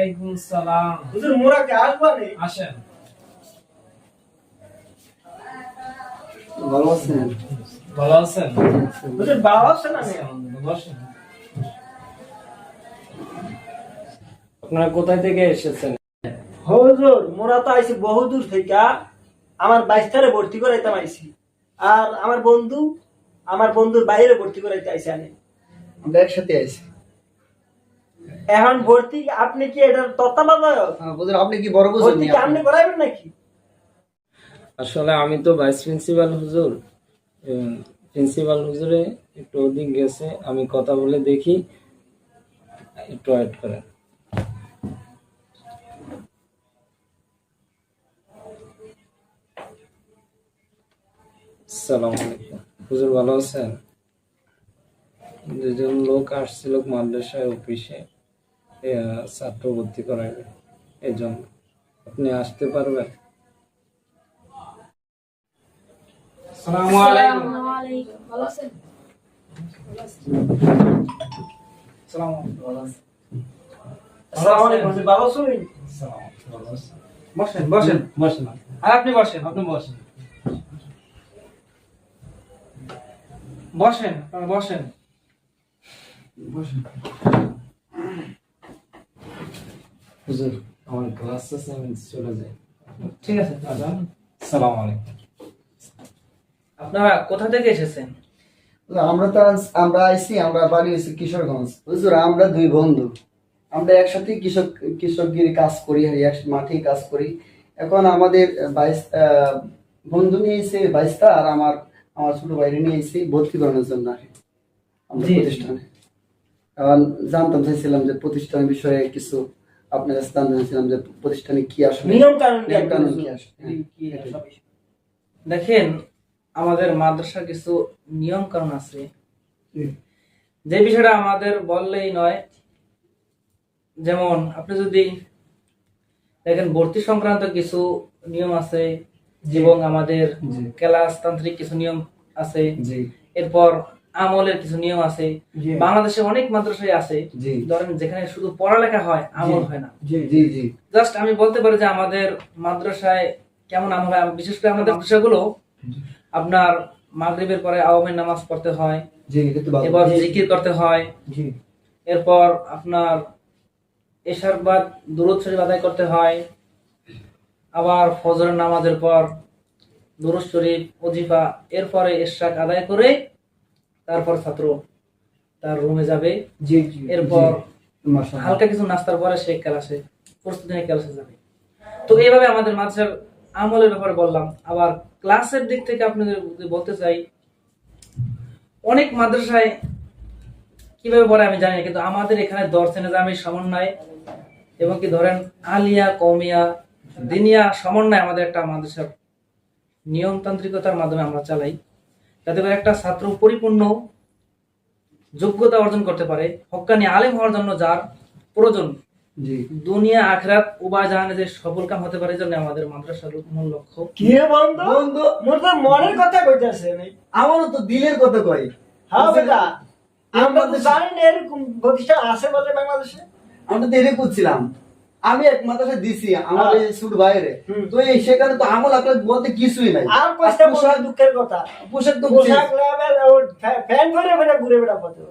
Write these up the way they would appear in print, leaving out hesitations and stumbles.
ওয়ালাইকুম সালাম। হুজুর মোরা কে আসবা নে? আসেন। ভালো আছেন? ভালো আছেন? হুজুর ভালো আছেন না? বসেন। আপনারা কোথায় থেকে এসেছেন? হুজুর মোরা তো আইছি বহু দূর থেকে, আমার বাইস্তারে ভর্তি করাইতাম আইছি। আর আমার বন্ধুর বাইরে ভর্তি করাইতে আইছি আমি। আমরা একসাথে আছি। এখন ভর্তি আপনি কি এটার তত্ত্বাবধায়ক? হুজুর আপনি কি বড় বুঝেন? ভর্তি কি আপনি করাইবেন নাকি? আসলে আমি তো ভাইস প্রিন্সিপাল হুজুর। প্রিন্সিপাল হুজুরে একটু ওদিক গেছে, আমি কথা বলে দেখি, একটু ওয়েট করেন। আসসালামু আলাইকুম। হুজুর ভালো আছেন? দুজন লোক আসছিল মাদ্রাসায় অফিসে ছাত্র ভর্তি করাবে, এই জন্য আপনি আসতে পারবেন? আসসালামু আলাইকুম। ভালো আছেন? আসসালামু আলাইকুম। আসসালামু আলাইকুম হুজুর, ভালো আছেন? ভালো আছেন? বসেন বসেন বসেন। আর আপনি বসেন বসেন বসেন আপনারা বসেন। হুজুর আমার ক্লাস আছে, আমি চলে যাই। ঠিক আছে আজান। আসসালামু আলাইকুম। আপনারা কোথা থেকে এসেছেন? আমরা আইছি, আমরা বাড়ি হয়েছি কিশোরগঞ্জ। হুজুর আমরা দুই বন্ধু, আমরা একসাথে কৃষকগিরি কাজ করি, এক মাঠে কাজ করি। এখন আমাদের বন্ধু নিয়ে এসে বাইশটা, আর আমার ছোট ভাইরে নিয়ে এসে ভর্তি করানোর জন্য আমাদের প্রতিষ্ঠানে। কারণ জানতাম চাইছিলাম যে প্রতিষ্ঠানের বিষয়ে কিছু আপনার কাছে জানতে চাইছিলাম যে প্রতিষ্ঠানে কি আসলে নিয়ম কানুন কি আসলে। দেখেন, আমাদের মাদ্রাসার কিছু নিয়ম কানুন আছে, যে বিষয়টা আমাদের বললেই নয়। যেমন আপনি যদি দেখেন, ভর্তি সংক্রান্ত কিছু নিয়ম আছে, এবং আমাদের ক্লাস তান্ত্রিক কিছু নিয়ম আছে, এরপর আমলের কিছু নিয়ম আছে। বাংলাদেশে অনেক মাদ্রাসায় আছে, ধরেন যেখানে শুধু পড়ালেখা হয়, আমল হয় না। জাস্ট আমি বলতে পারি যে আমাদের মাদ্রাসায় কেমন আমল হয়। বিশেষ করে আমাদের মাদ্রাসাগুলো আপনার মাগরিবের পরে আওয়ামের নামাজ পড়তে হয়, এবার জিকির করতে হয়, এরপর আপনার এশার বাদ দুরূদ শরীফ আদায় করতে হয়, আবার ফজরের নামাজের পর দুরূদ শরীফ, ওজিফা, এরপরে ইশরাক আদায় করে তারপর ছাত্র তার রুমে যাবে। এরপর হালকা কিছু নাস্তার পরে সে ক্লাসে প্রস্তুতি নিয়ে ক্লাসে যাবে। তো এইভাবে আমাদের মাদ্রাসার আমলের ব্যাপারে বললাম। আবার ক্লাসের দিক থেকে আপনাদের বলতে চাই, অনেক মাদ্রাসায় কিভাবে পড়ে আমি জানি না, কিন্তু আমাদের এখানে দর্শে নিজামের সমন্বয় এবং কি ধরেন আলিয়া, কওমিয়া, দিনিয়া সমন্বয় আমাদের একটা মাদ্রাসার নিয়মতান্ত্রিকতার মাধ্যমে আমরা চালাই, যাতে করে একটা ছাত্র পরিপূর্ণ যোগ্যতা অর্জন করতে পারে, হক্কানি আলেম হওয়ার জন্য যার প্রয়োজন, দুনিয়া আখিরাত উভয় জাহানে যে সফল কাম হতে পারে, জন্য আমাদের মাদ্রাসার মূল লক্ষ্য। কি বন্ধু মোর তো মনের কথা কইতাছে না, আমারও তো দিলের কথা কই। হ্যাঁ বেটা, আমরা তো জানি না এরকম প্রতিষ্ঠান আছে বলে বাংলাদেশে। আমরা তো এটাই করছিলাম। আমি এক মাদ্রাসায় দিছি আমার এই ছোট ভাইরে, তো এই সেখানে তো আমল আপনার বলতে কিছুই নাই। আর কষ্ট পোশাক দুঃখের কথা, পোশাক তো পোশাক লেভেল ও ফ্যান করে ফেলে ঘুরে বেড়া পথে।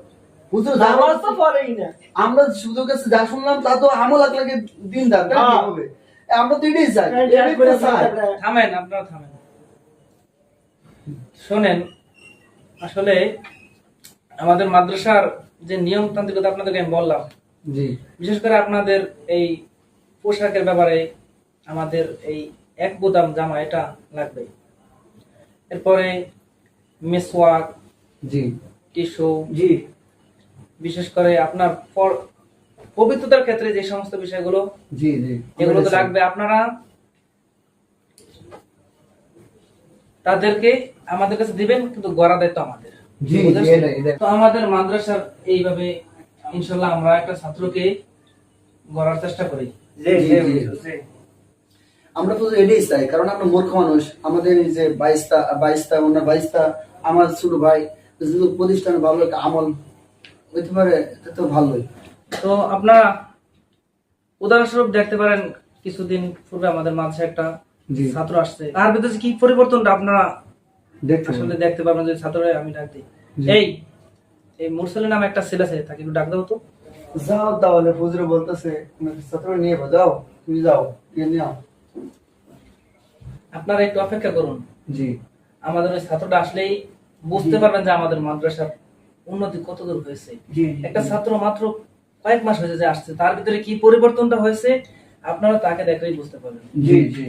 হুজুর আমার তো পরেই না। আমরা শুধু কাছে যা শুনলাম তা তো আমল আপনাকে দিন দান হবে। আমরা তো এটাই চাই। থামেন, আপনারা থামেন, শোনেন। আসলে আমাদের মাদ্রাসার যে নিয়মতান্ত্রিকতা আপনাদেরকে আমি বললাম, বিশেষ করে আপনাদের এই পোশাকের ব্যাপারে আমাদের এই এক বোতাম জামা এটা লাগবে। এরপরে মিসওয়াক, টিস্যু, বিশেষ করে আপনার পবিত্রতার ক্ষেত্রে যে সমস্ত বিষয়গুলো এগুলো তো লাগবে। আপনারা তাদেরকে আমাদের কাছে দিবেন, কিন্তু গড়া দায়িত্ব আমাদের। তো আমাদের মাদ্রাসার এইভাবে ইনশাল্লাহ আমরা একটা ছাত্রকে গড়ার চেষ্টা করি। আমরা তো এটাই চাই, কারণ আমরা মূর্খ মানুষ। আমাদের এই যে 22টা আমার ছোট ভাই যদি প্রতিষ্ঠানে ভালো একটা আমল হইতে পারে, এটা তো ভালোই। তো আপনারা উদাহরণস্বরূপ দেখতে পারেন কিছুদিন পূর্বে আমাদের মাঝে একটা জি। ছাত্র আসছে, তার ভিতরে কি পরিবর্তনটা আপনারা দেখতে আসলে দেখতে পারবেন যদি ছাত্ররা আমি ডাক দিই। জি। এই এই মুরসালি নামে একটা ছেলে আছে, তাকে একটু ডাক দাও তো। যাও তাহলে হুজুর বলতেছে ছাত্র নিয়ে যাও, তুমি যাও গিয়ে নিয়ে আও। আপনারা একটু অপেক্ষা করুন, জি আমাদের ওই ছাত্রটা আসলেই বুঝতে পারবেন যে আমাদের মাদ্রাসার উন্নতি কত দূর হয়েছে। জি একটা ছাত্র মাত্র কয়েক মাস হয়েছে যে আসছে, তার ভিতরে কি পরিবর্তনটা হয়েছে আপনারা তাকে দেখলেই বুঝতে পারবেন। জি জি।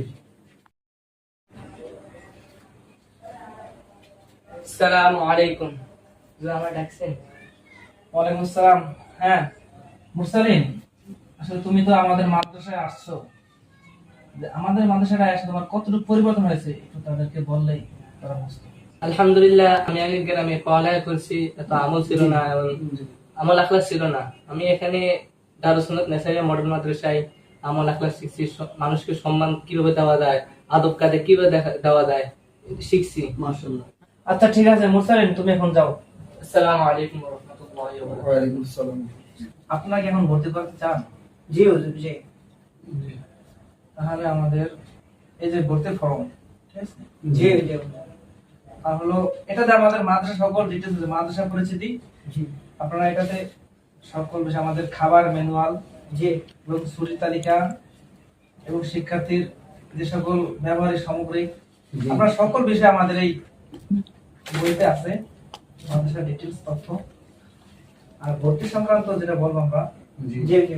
আসসালামু আলাইকুম। আমার ডাকছেন? ওয়ালাইকুম আসসালাম। হ্যাঁ মুরসালিন, আসলে তুমি তো আমাদের মাদ্রাসায় আসছো, যে আমাদের মাদ্রাসায় এসে তোমার কতটুকু পরিবর্তন হয়েছে একটু তাদেরকে বললেই তারা বুঝতো। আলহামদুলিল্লাহ, আমি আগে গ্রামে পড়ালেখা করছি, এত আমল ছিল না এবং আমল আখলাক ছিল না। আমি এখানে দারুস সুন্নাত নেসারিয়া মডেল মাদ্রাসায় আমল আখলাক শিখছি, মানুষকে সম্মান কিভাবে দেওয়া যায়, আদব কায়দা কিভাবে দেওয়া যায় শিখছি। মাশাআল্লাহ। আচ্ছা ঠিক আছে মুরসালিন, তুমি এখন যাও। আসসালামু আলাইকুম ওয়া রাহমাতুল্লাহি ওয়া বারাকাতুহু। ওয়ালাইকুম আসসালাম। আপনারা কি এখন ভর্তি করতে চান? জি হুজুর জি তাহলে আমাদের এই যে ভর্তি ফর্ম, ঠিক আছে, জি জি আর হলো এটাতে আমাদের মাদ্রাসা সকল ডিটেলস আছে, মাদ্রাসা পরিচিতি, জি আপনারা এটাতে সকল বিষয় আমাদের খাবার ম্যানুয়াল জি এবং ছুটির তালিকা এবং শিক্ষার্থীর যে সকল ব্যবহারিক সামগ্রী, জি। আপনারা সকল বিষয় আমাদের এই বইতে আছে, মাদ্রাসা ডিটেলস তথ্য। আর ভর্তি সংক্রান্ত যেটা বলবো আমরা, জি জি জি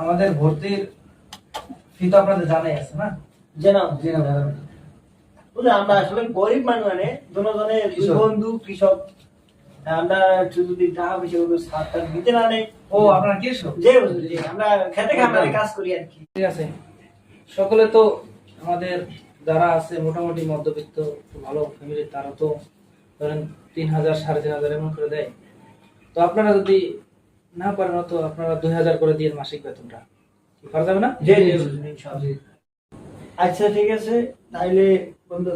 আমাদের ভর্তির ফি তো আপনাদের জানাই আছে না? জানাও জি না ম্যাডাম। বুঝলে আমরা আসলে গরিব মানুষ, মানে দুজনে দুই কৃষক। বন্ধু কৃষক, আমরা একটু যদি টাকা পয়সা সার টার দিতে না নেই। ও আপনারা কি সব? জি হুজুর জি, আমরা খেতে খামারে কাজ করি আর কি। ঠিক আছে, সকলে তো আমাদের যারা আছে মোটামুটি মধ্যবিত্ত ভালো ফ্যামিলি, তারা তো ধরেন 3,000 3,500 এমন করে দেয়। তো আপনারা যদি না পারেন তো আপনারা 2,000 করে দিয়ে মাসিক বেতনটা কি করা যাবে না? জি জি হুজুর, ইনশাআল্লাহ। জি আচ্ছা ঠিক আছে, তাইলে বন্ধু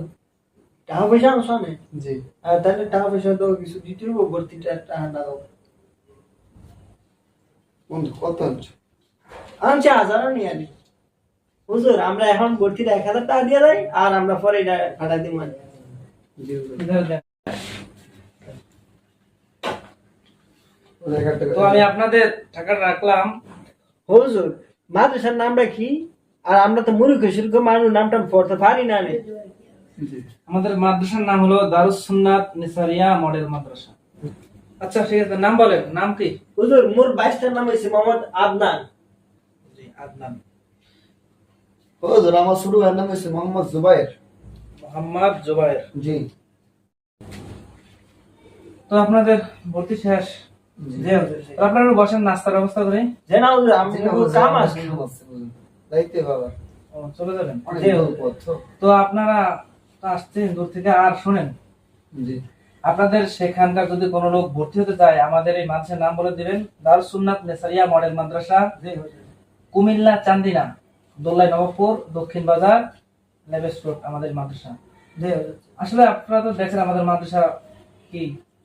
টাকা পয়সা আনছো না? জি। তাহলে টাকা পয়সা তো কিছু দিতে হবে, ভর্তিটা টাকা দাও। বন্ধু কত আনছো? আনছে 1000 নিয়ে আনি। হুজুর আমরা এখন ভর্তিটা 1000 টাকা দিয়ে দেয়, আর আমরা পরে এটা পাঠাই দিই মানে। জি হুজুর। তো আমি আপনাদের টাকাটা রাখলাম। হুজুর মাদ্রাসার নামটা কি? আর আমরা তো মূর্খ শুল্ক মানুষ, নামটা পড়তে পারি না নে। জি আমাদের মাদ্রাসার নাম হলো দারুস সুন্নাত নিসারিয়া মডেল মাদ্রাসা। আচ্ছা ঠিক আছে, নাম বলেন, নাম কি? হুজুর মোর বাইশটার নাম হয়েছে মোহাম্মদ আদনান। জি আদনান। হুজুর আমার ছোট ভাইয়ের নাম হচ্ছে মোহাম্মদ জুবাইর। মোহাম্মদ জুবায়ের। জি তো আপনাদের ভর্তি শেষ। জি হুজুর জি। তো আপনারা বসেন, নাস্তার ব্যবস্থা করে। যে না হুজুর, আমি কাম আছে। দায়িত্বে বাবা ও, চলে যাবেন। অনেক জি, দূর পথ তো। তো আপনারা তো আসছেন দূর থেকে, আর শুনেন জি আপনাদের সেখানকার যদি কোনো লোক ভর্তি হতে চায়, আমাদের এই মাদ্রাসার নাম বলে দিবেন, দারুস সুন্নাত নেসারিয়া মডেল মাদ্রাসা, জি হুজুর কুমিল্লা চান্দিনা, দোল্লাই নবাবপুর, দক্ষিণ বাজার, লেবেস রোড আমাদের মাদ্রাসা। জি হুজুর আসলে আপনারা তো দেখেন আমাদের মাদ্রাসা কি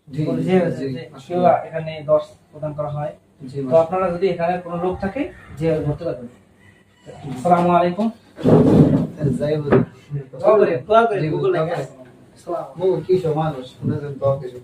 জি জি, জি কেউ এখানে 10 প্রদান করা হয়। জি তো আপনারা যদি এখানে কোনো লোক থাকে জি হুজুর। ভর্তি করবেন। আসসালামু আলাইকুম। যাই হুজুর। দোয়া করে জি, গুগল দোয়া লাগে। করে। আসসালামু মু কি সমানুষ, শুনেছেন দোয়া করে।